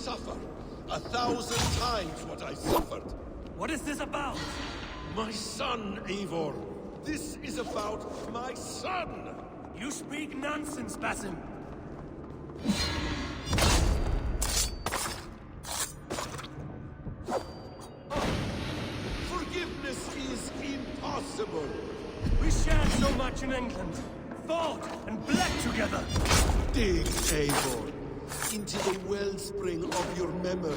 suffer 1,000 times what I suffered. What is this about? My son, Eivor. This is about my son! You speak nonsense, Basim. Forgiveness is impossible. We shared so much in England. Fought and bled together. Dig, Eivor, into the wellspring of your memory.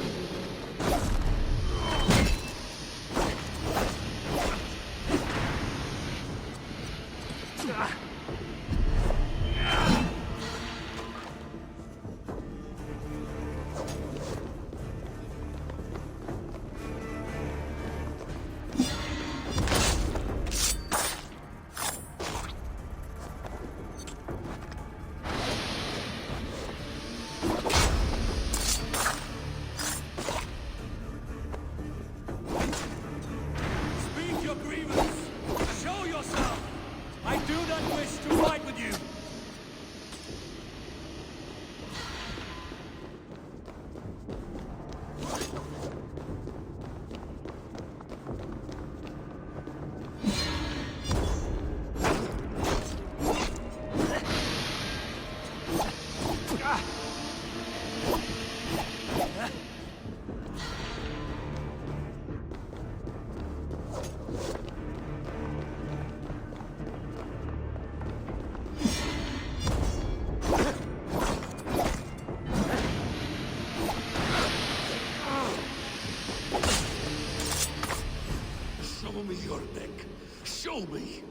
Show me your neck. Show me.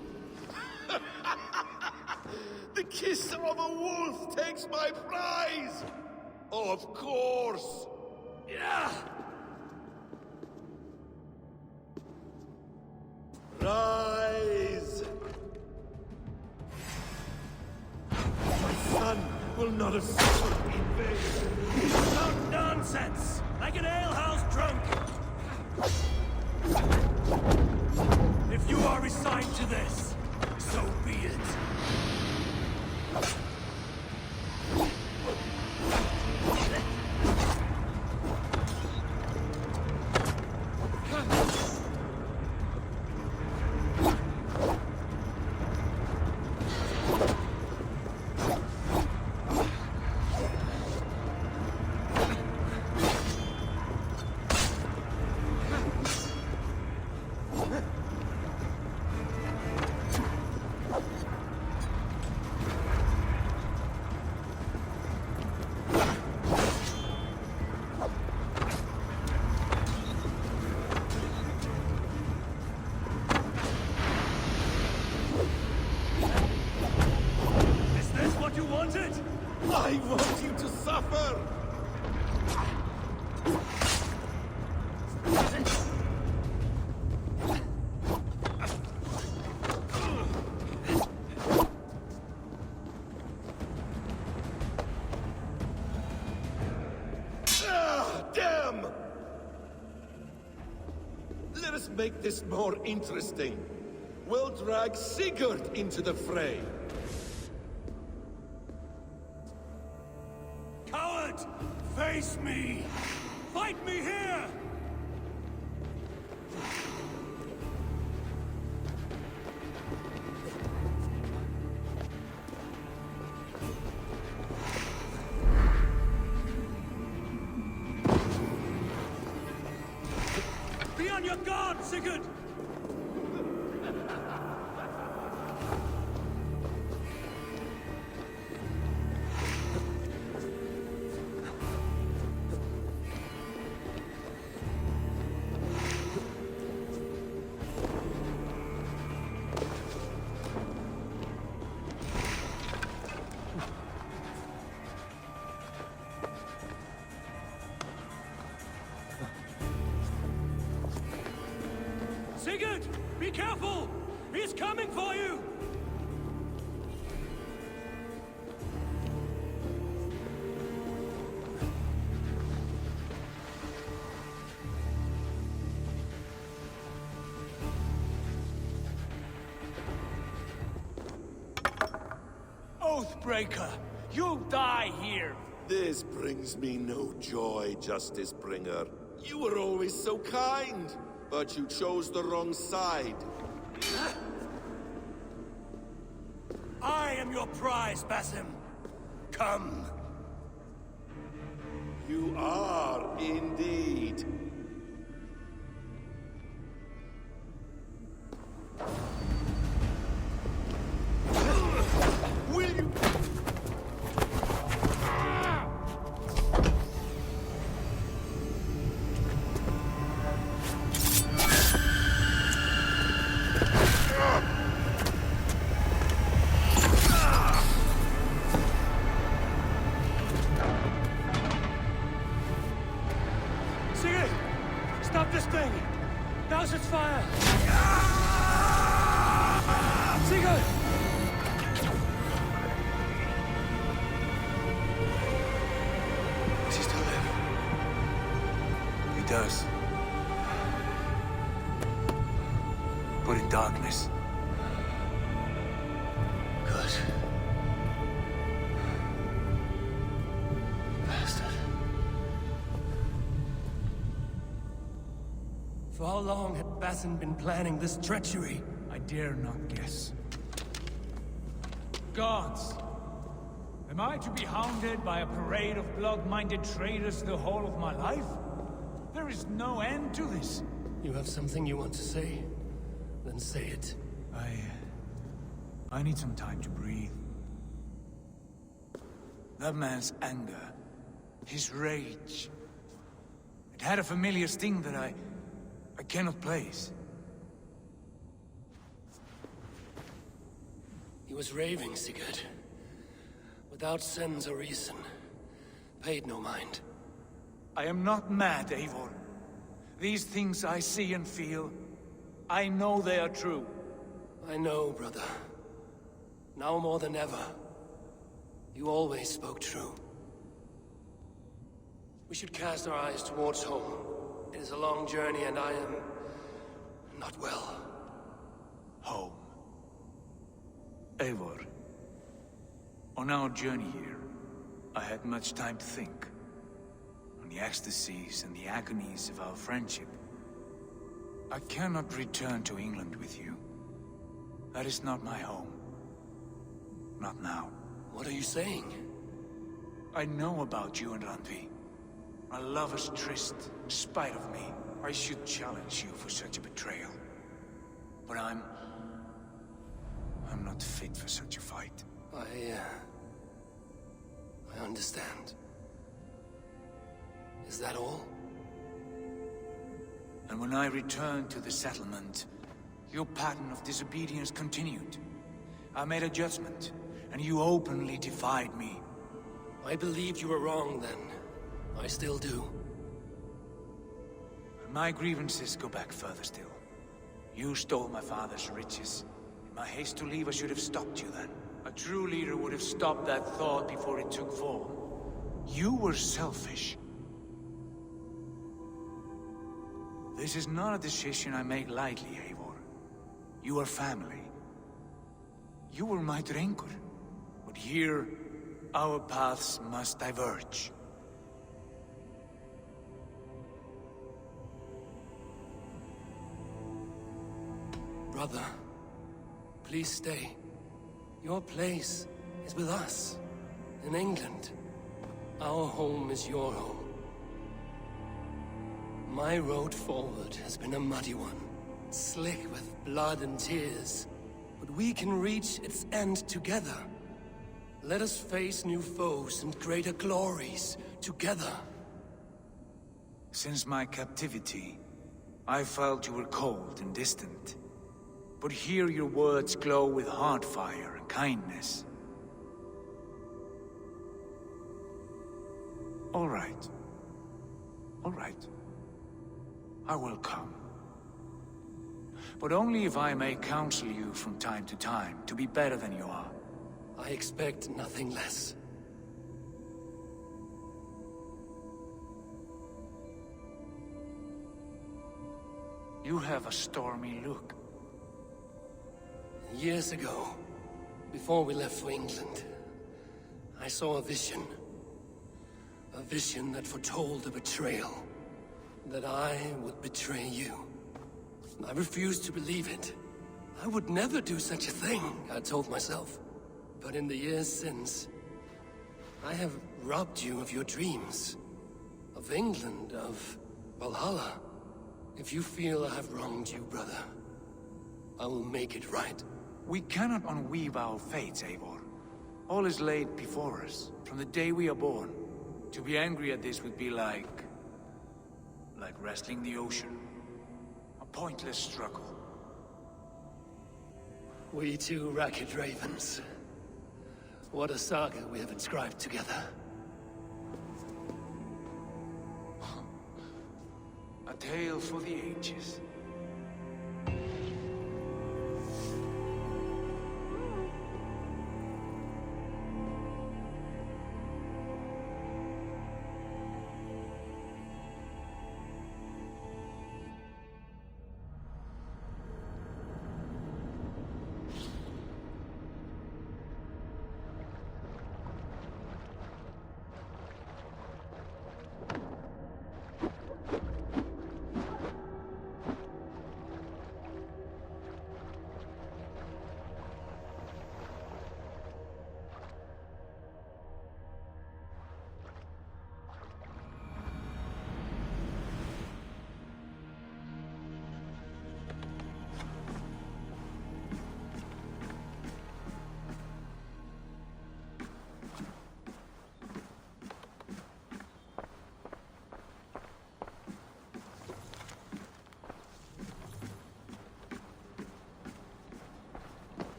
The kiss of a wolf takes my prize. Of course. Yeah. Rise. My son will not have suffered in vain. Talk nonsense! Like an alehouse drunk! If you are resigned to this, so be it. I want you to suffer! Damn! Let us make this more interesting. We'll drag Sigurd into the fray. Coward! Face me! Fight me here! Be on your guard, Sigurd! Sigurd! Be careful! He's coming for you! Oathbreaker! You'll die here! This brings me no joy, Justice Bringer. You were always so kind, but you chose the wrong side. I am your prize, Basim. Come. You are indeed. Will you? Sigurd! Stop this thing! Douse its fire! Sigurd! Does he still live? He does. But in darkness. Good. Bastard. For how long had Basim been planning this treachery? I dare not guess. Gods! Am I to be hounded by a parade of blood-minded traitors the whole of my life? There is no end to this. You have something you want to say? Then say it. I need some time to breathe. That man's anger, his rage, it had a familiar sting that I cannot place. He was raving, Sigurd. Without sense or reason. Paid no mind. I am not mad, Eivor. These things I see and feel, I know they are true. I know, brother. Now more than ever. You always spoke true. We should cast our eyes towards home. It is a long journey and I am... not well. Home. Eivor. On our journey here, I had much time to think. On the ecstasies and the agonies of our friendship. I cannot return to England with you. That is not my home. Not now. What are you saying? I know about you and Randvi. A lover's tryst, in spite of me. I should challenge you for such a betrayal. But I'm not fit for such a fight. I understand. Is that all? And when I returned to the settlement, your pattern of disobedience continued. I made a judgment, and you openly defied me. I believed you were wrong then. I still do. And my grievances go back further still. You stole my father's riches. In my haste to leave, I should have stopped you then. A true leader would have stopped that thought before it took form. You were selfish. This is not a decision I make lightly, Eivor. You are family. You were my drengur. But here, our paths must diverge. Brother, please stay. Your place is with us, in England. Our home is your home. My road forward has been a muddy one, slick with blood and tears. But we can reach its end together. Let us face new foes and greater glories together. Since my captivity, I felt you were cold and distant. But here your words glow with heart fire and kindness. All right. All right. I will come. But only if I may counsel you from time to time to be better than you are. I expect nothing less. You have a stormy look. Years ago, before we left for England, I saw a vision. A vision that foretold a betrayal. That I would betray you. I refused to believe it. I would never do such a thing, I told myself. But in the years since, I have robbed you of your dreams. Of England, of Valhalla. If you feel I have wronged you, brother, I will make it right. We cannot unweave our fates, Eivor. All is laid before us, from the day we are born. To be angry at this would be like wrestling the ocean. A pointless struggle. We two ragged ravens. What a saga we have inscribed together. A tale for the ages.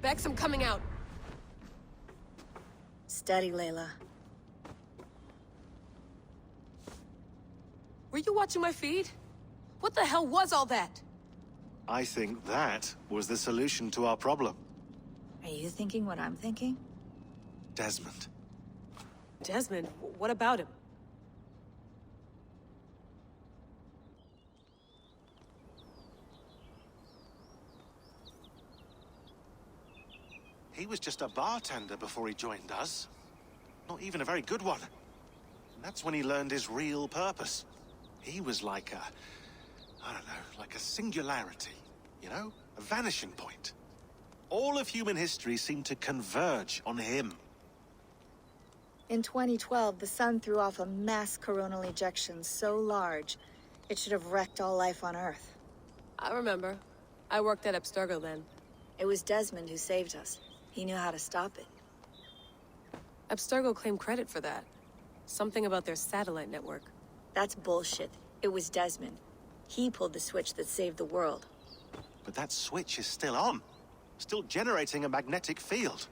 Basim coming out. Steady, Layla. Were you watching my feed? What the hell was all that? I think that was the solution to our problem. Are you thinking what I'm thinking? Desmond. Desmond, what about him? He was just a bartender before he joined us. Not even a very good one. And that's when he learned his real purpose. He was like I don't know, like a singularity, you know? A vanishing point. All of human history seemed to converge on him. In 2012, the sun threw off a mass coronal ejection so large, it should have wrecked all life on Earth. I remember. I worked at Abstergo then. It was Desmond who saved us. He knew how to stop it. Abstergo claimed credit for that. Something about their satellite network. That's bullshit. It was Desmond. He pulled the switch that saved the world. But that switch is still on. Still generating a magnetic field.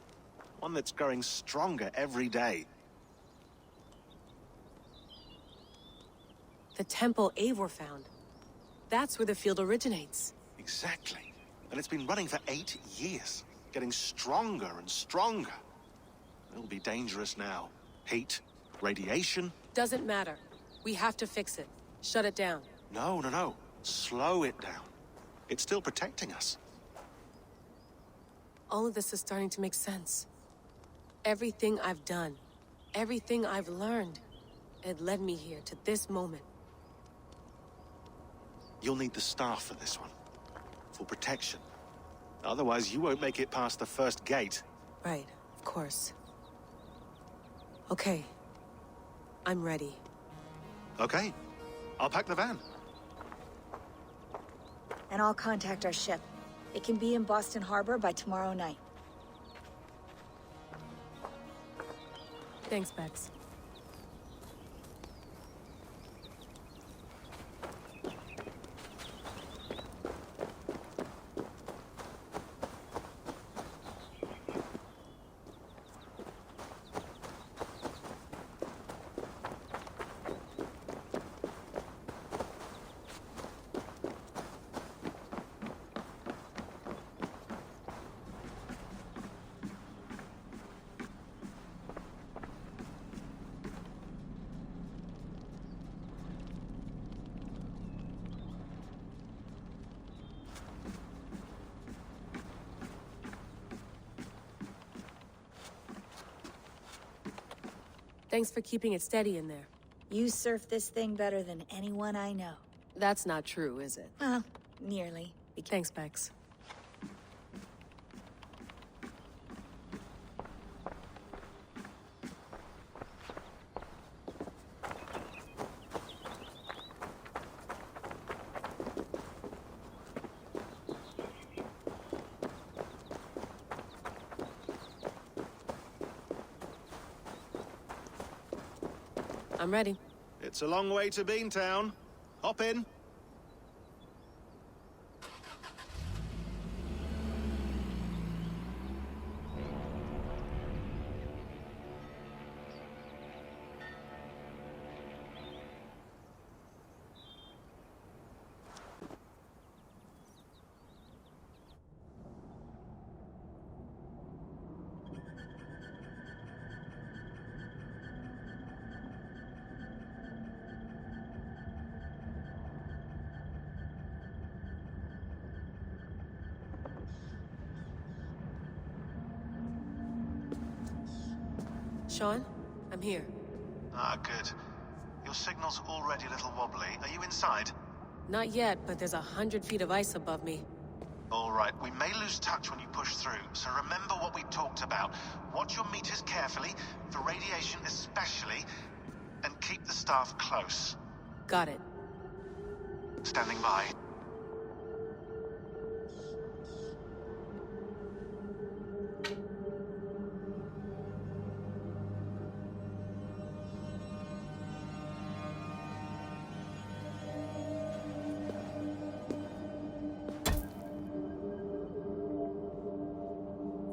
One that's growing stronger every day. The temple Eivor found. That's where the field originates. Exactly. And it's been running for 8 years. Getting stronger and stronger. It'll be dangerous now. Heat, radiation. Doesn't matter. We have to fix it. Shut it down. No. Slow it down. It's still protecting us. All of this is starting to make sense. Everything I've done, everything I've learned, it led me here to this moment. You'll need the staff for this one. For protection. Otherwise, you won't make it past the first gate. Right, of course. Okay. I'm ready. Okay. I'll pack the van. And I'll contact our ship. It can be in Boston Harbor by tomorrow night. Thanks, Bex. Thanks for keeping it steady in there. You surf this thing better than anyone I know. That's not true, is it? Well, nearly. Thanks, Bex. I'm ready. It's a long way to Beantown. Hop in. Sean, I'm here. Ah, good. Your signal's already a little wobbly. Are you inside? Not yet, but there's 100 feet of ice above me. All right, we may lose touch when you push through, so remember what we talked about. Watch your meters carefully, for radiation especially, and keep the staff close. Got it. Standing by.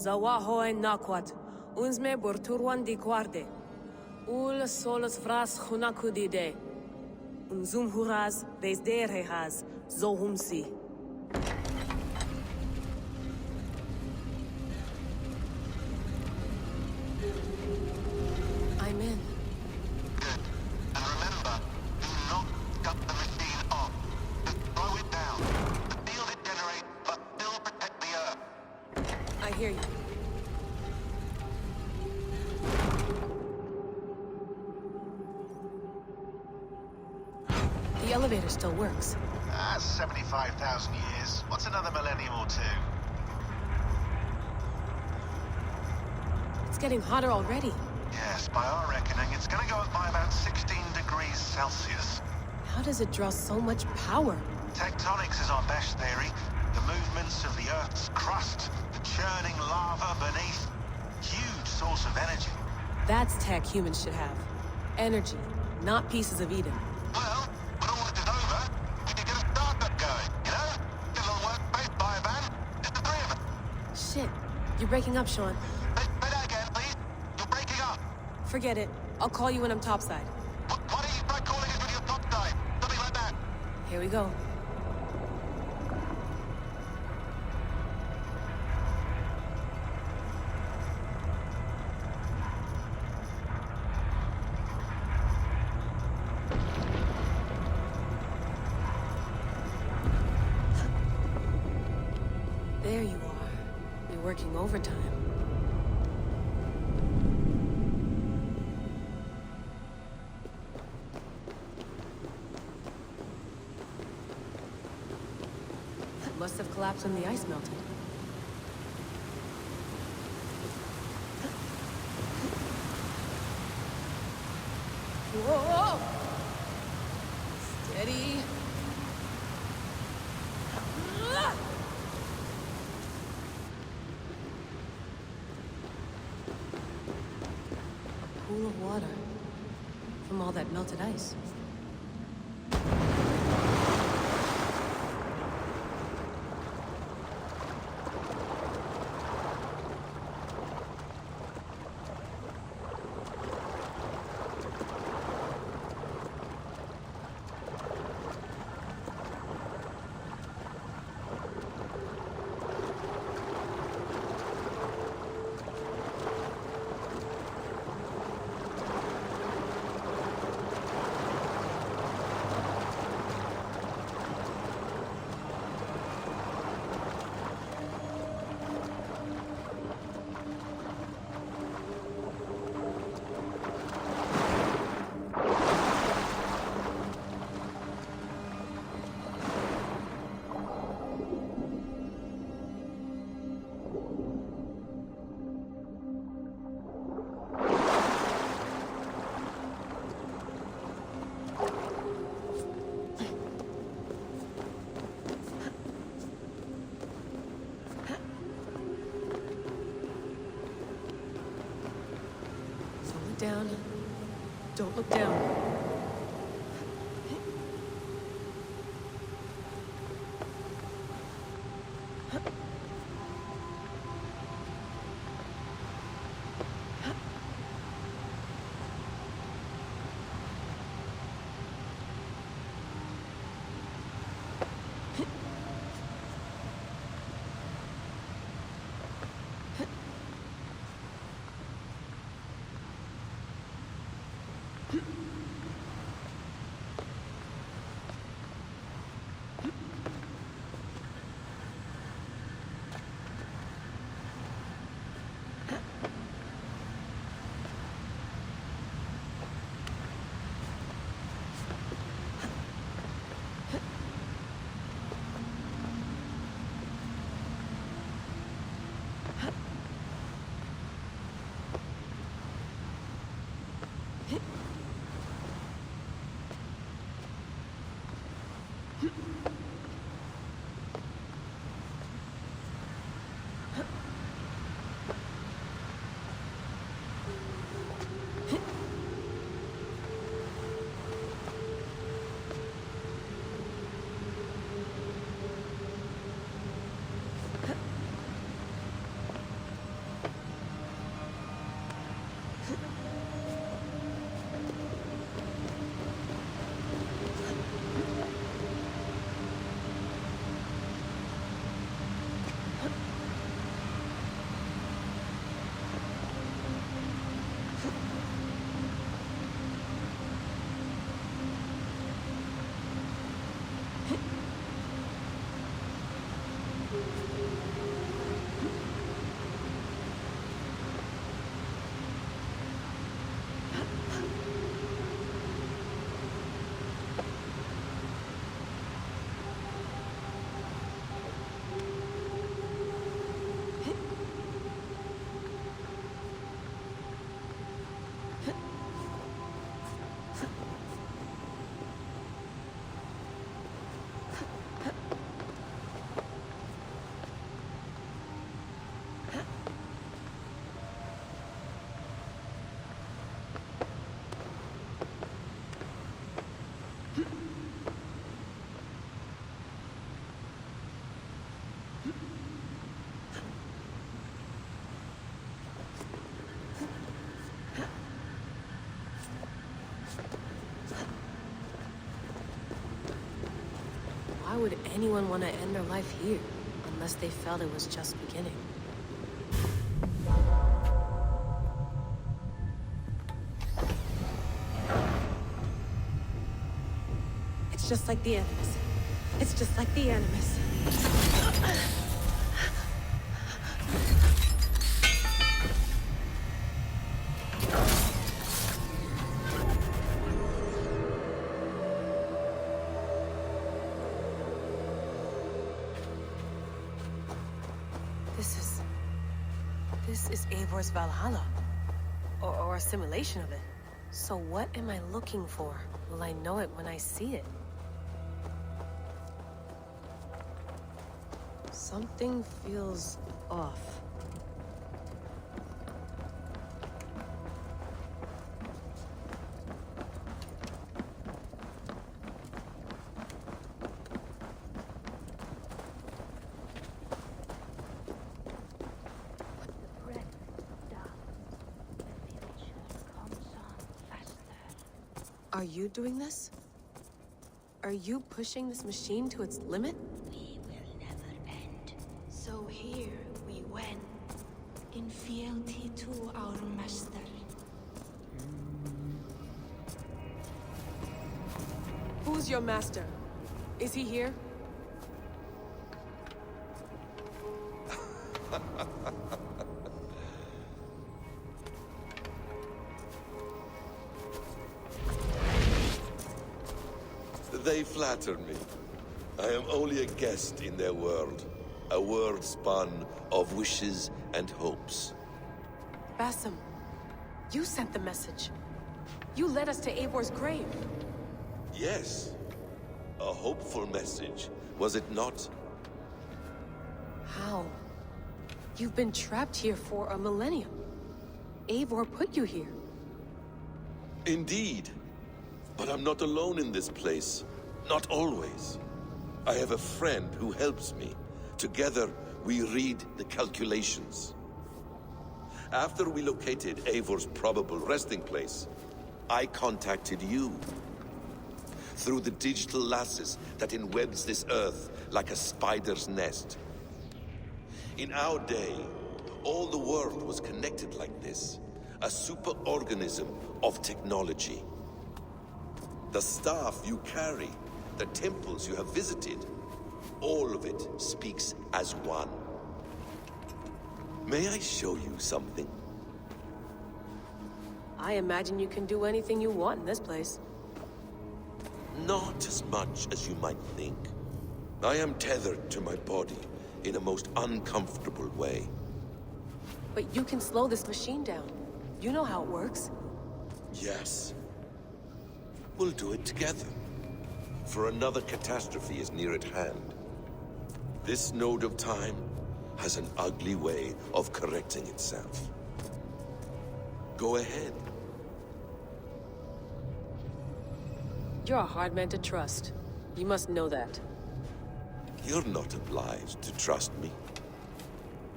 Zawahoy nakwat, unzme borturwan di guarde. Ul solos vras hunakudide. Unzum huraz, bezderehaz, zohumsi. I'm in. Good. And remember, do not cut the machine off. Just slow it down. The field it generates, but still protect the Earth. I hear you. The elevator still works. 75,000 years. What's another millennium or two? It's getting hotter already. Yes, by our reckoning, it's gonna go up by about 16 degrees Celsius. How does it draw so much power? Tectonics is our best theory. The movements of the Earth's crust, the churning lava beneath. Huge source of energy. That's tech humans should have. Energy, not pieces of Eden. Well, when all this is over, we can get a startup going, you know? Get a little workspace, buy a van, just the three of us. Shit, you're breaking up, Sean. Say that again, please. You're breaking up. Forget it. I'll call you when I'm topside. Why don't you try calling us with your top side? Something like that. Here we go. There you are. You're working overtime. Must have collapsed when the ice melted. Whoa! Steady. A pool of water from all that melted ice. down. Don't look down. Why would anyone want to end their life here, unless they felt it was just beginning? It's just like the Animus. It's just like the Animus. This is Eivor's Valhalla. Or a simulation of it. So what am I looking for? Will I know it when I see it? Something feels off. Are you doing this? Are you pushing this machine to its limit? We will never end. So here we went, in fealty to our master. Who's your master? Is he here? They flatter me. I am only a guest in their world. A world spun of wishes and hopes. Basim, you sent the message. You led us to Eivor's grave. Yes. A hopeful message, was it not? How? You've been trapped here for a millennium. Eivor put you here. Indeed. But I'm not alone in this place. Not always. I have a friend who helps me. Together, we read the calculations. After we located Eivor's probable resting place, I contacted you. Through the digital lasses that enwebs this Earth like a spider's nest. In our day, all the world was connected like this. A superorganism of technology. The staff you carry, the temples you have visited, all of it speaks as one. May I show you something? I imagine you can do anything you want in this place. Not as much as you might think. I am tethered to my body in a most uncomfortable way. But you can slow this machine down. You know how it works. Yes. We'll do it together. For another catastrophe is near at hand. This node of time has an ugly way of correcting itself. Go ahead. You're a hard man to trust. You must know that. You're not obliged to trust me.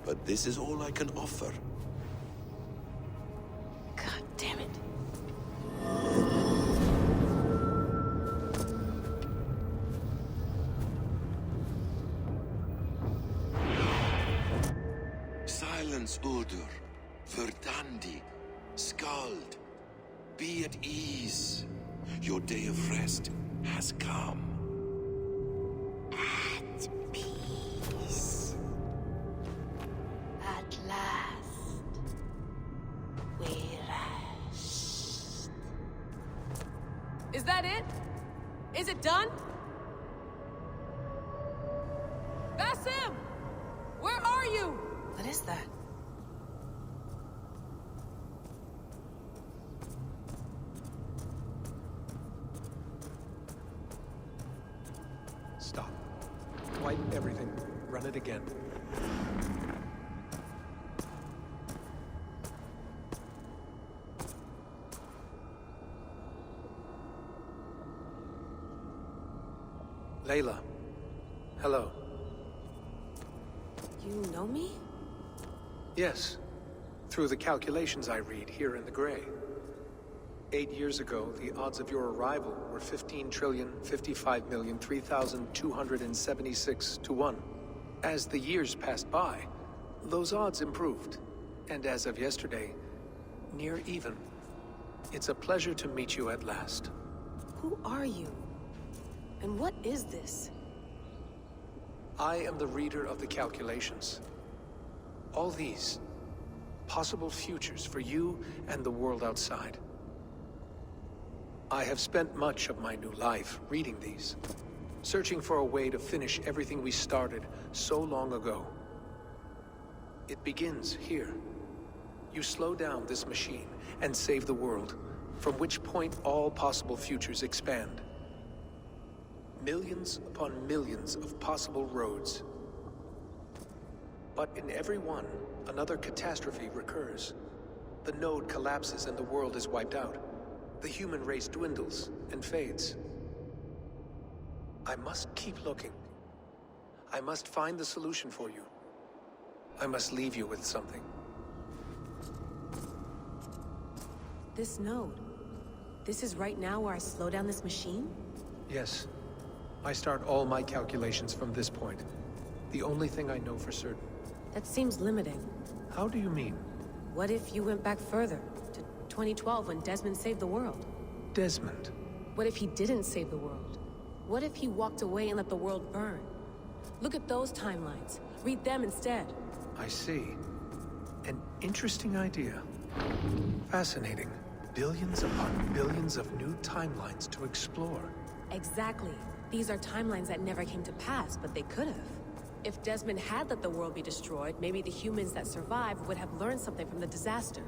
But this is all I can offer. God damn it. Silence, Udur. Verdandi. Skald. Be at ease. Your day of rest has come. At peace. At last, we rest. Is that it? Is it done? Basim! Where are you? What is that? Stop. Wipe everything. Run it again. Layla. Hello. You know me? Yes. Through the calculations I read here in the gray. 8 years ago, the odds of your arrival were 15,055,003,276 to 1. As the years passed by, those odds improved. And as of yesterday, near even. It's a pleasure to meet you at last. Who are you? And what is this? I am the reader of the calculations. All these, possible futures for you and the world outside. I have spent much of my new life reading these, searching for a way to finish everything we started so long ago. It begins here. You slow down this machine and save the world, from which point all possible futures expand. Millions upon millions of possible roads. But in every one, another catastrophe recurs. The node collapses and the world is wiped out. The human race dwindles and fades. I must keep looking. I must find the solution for you. I must leave you with something. This node. This is right now where I slow down this machine? Yes. I start all my calculations from this point. The only thing I know for certain. That seems limiting. How do you mean? What if you went back further, to 2012 when Desmond saved the world? Desmond? What if he didn't save the world? What if he walked away and let the world burn? Look at those timelines. Read them instead. I see. An interesting idea. Fascinating. Billions upon billions of new timelines to explore. Exactly. These are timelines that never came to pass, but they could have. If Desmond had let the world be destroyed, maybe the humans that survived would have learned something from the disaster.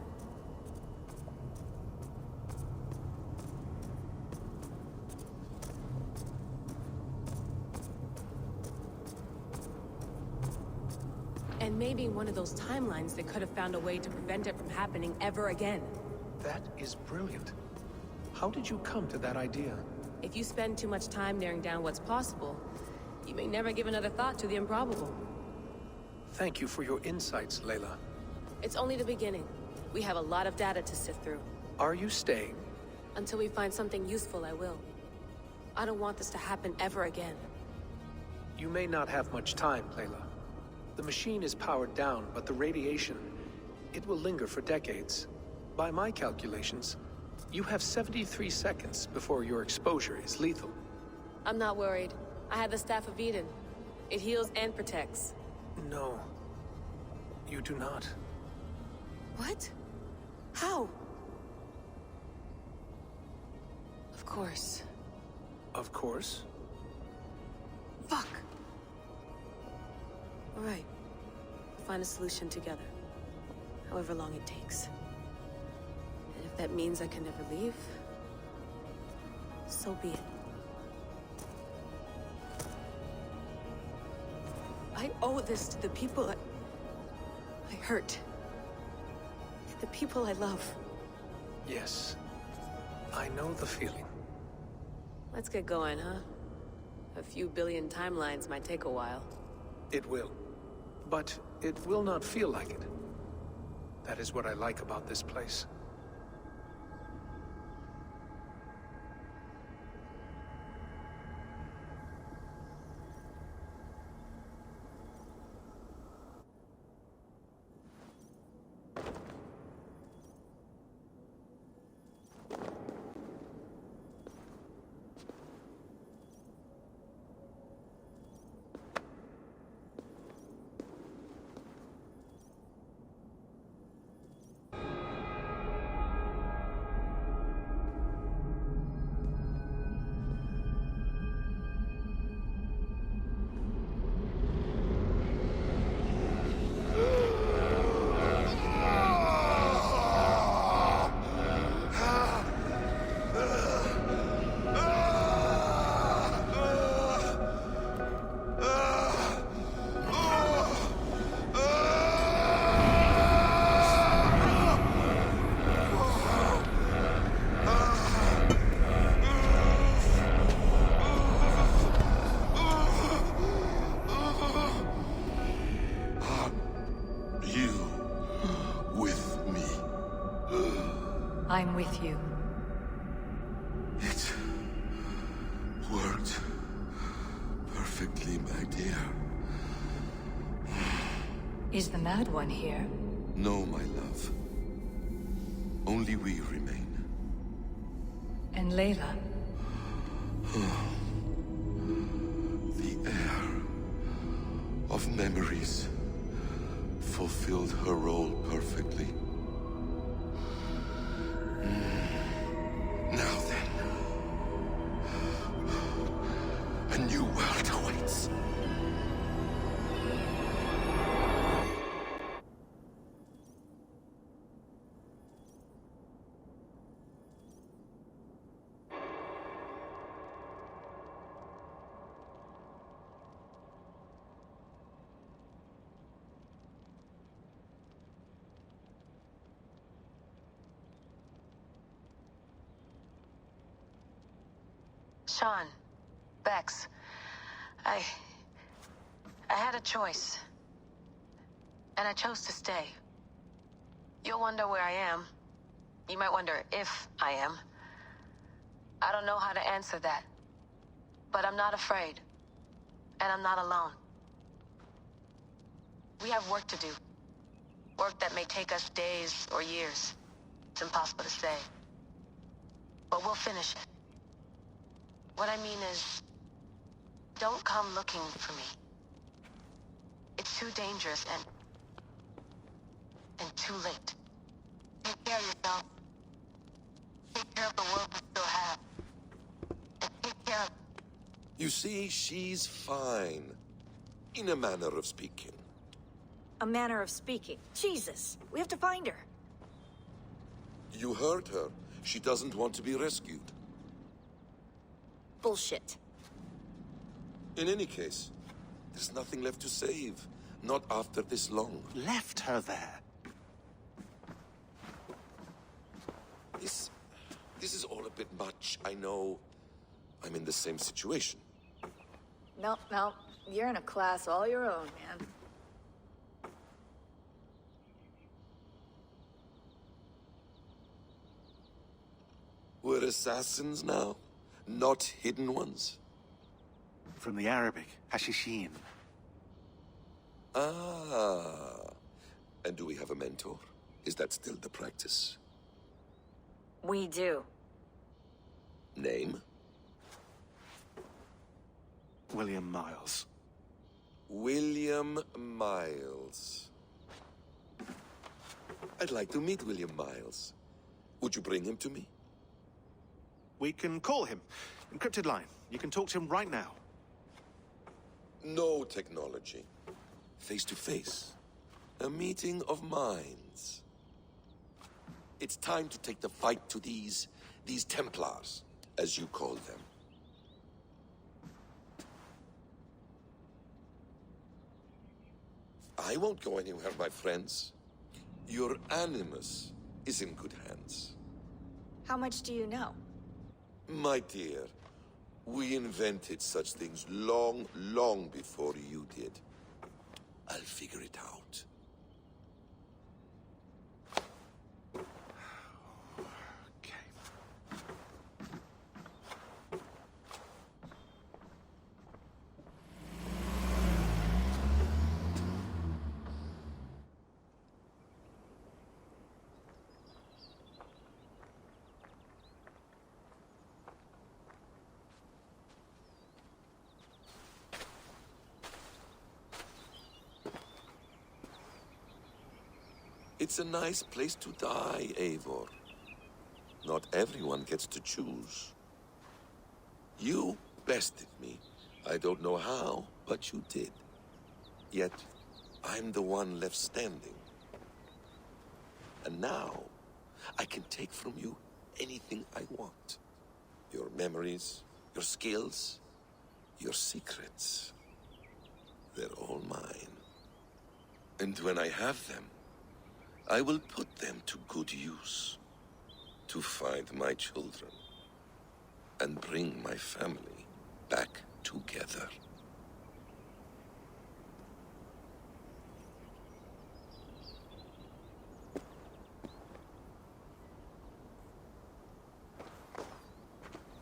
And maybe in one of those timelines they could have found a way to prevent it from happening ever again. That is brilliant. How did you come to that idea? If you spend too much time narrowing down what's possible, you may never give another thought to the improbable. Thank you for your insights, Layla. It's only the beginning. We have a lot of data to sift through. Are you staying? Until we find something useful, I will. I don't want this to happen ever again. You may not have much time, Layla. The machine is powered down, but the radiation, it will linger for decades. By my calculations, you have 73 seconds before your exposure is lethal. I'm not worried. I have the Staff of Eden. It heals and protects. No, you do not. What? How? Of course. Of course. Fuck! All right. We'll find a solution together. However long it takes. And if that means I can never leave, so be it. I owe this to the people I hurt. The people I love. Yes, I know the feeling. Let's get going, huh? A few billion timelines might take a while. It will. But it will not feel like it. That is what I like about this place. I'm with you. It worked perfectly, my dear. Is the Mad One here? No, my love. Only we remain. And Layla? The air of memories fulfilled her role perfectly. Now then, a new world awaits. Sean, Bex, I had a choice. And I chose to stay. You'll wonder where I am. You might wonder if I am. I don't know how to answer that. But I'm not afraid. And I'm not alone. We have work to do. Work that may take us days or years. It's impossible to say. But we'll finish it. What I mean is, don't come looking for me. It's too dangerous and too late. Take care of yourself. Take care of the world we still have. And take care of... You see, she's fine. In a manner of speaking. A manner of speaking. Jesus, we have to find her. You heard her. She doesn't want to be rescued. Bullshit. In any case, there's nothing left to save. Not after this long. Left her there. This is all a bit much, I know. I'm in the same situation. Nope, nope. You're in a class all your own, man. We're assassins now, not hidden ones. From the Arabic, Hashishin. Ah. And do we have a mentor? Is that still the practice? We do. Name? William Miles. William Miles. I'd like to meet William Miles. Would you bring him to me? We can call him. Encrypted line. You can talk to him right now. No technology. Face to face. A meeting of minds. It's time to take the fight to these Templars, as you call them. I won't go anywhere, my friends. Your animus is in good hands. How much do you know? My dear, we invented such things long, long before you did. I'll figure it out. Okay. It's a nice place to die, Eivor. Not everyone gets to choose. You bested me. I don't know how, but you did. Yet, I'm the one left standing. And now, I can take from you anything I want. Your memories, your skills, your secrets. They're all mine. And when I have them, I will put them to good use. To find my children. And bring my family back together.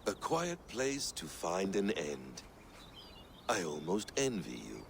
A quiet place to find an end. I almost envy you.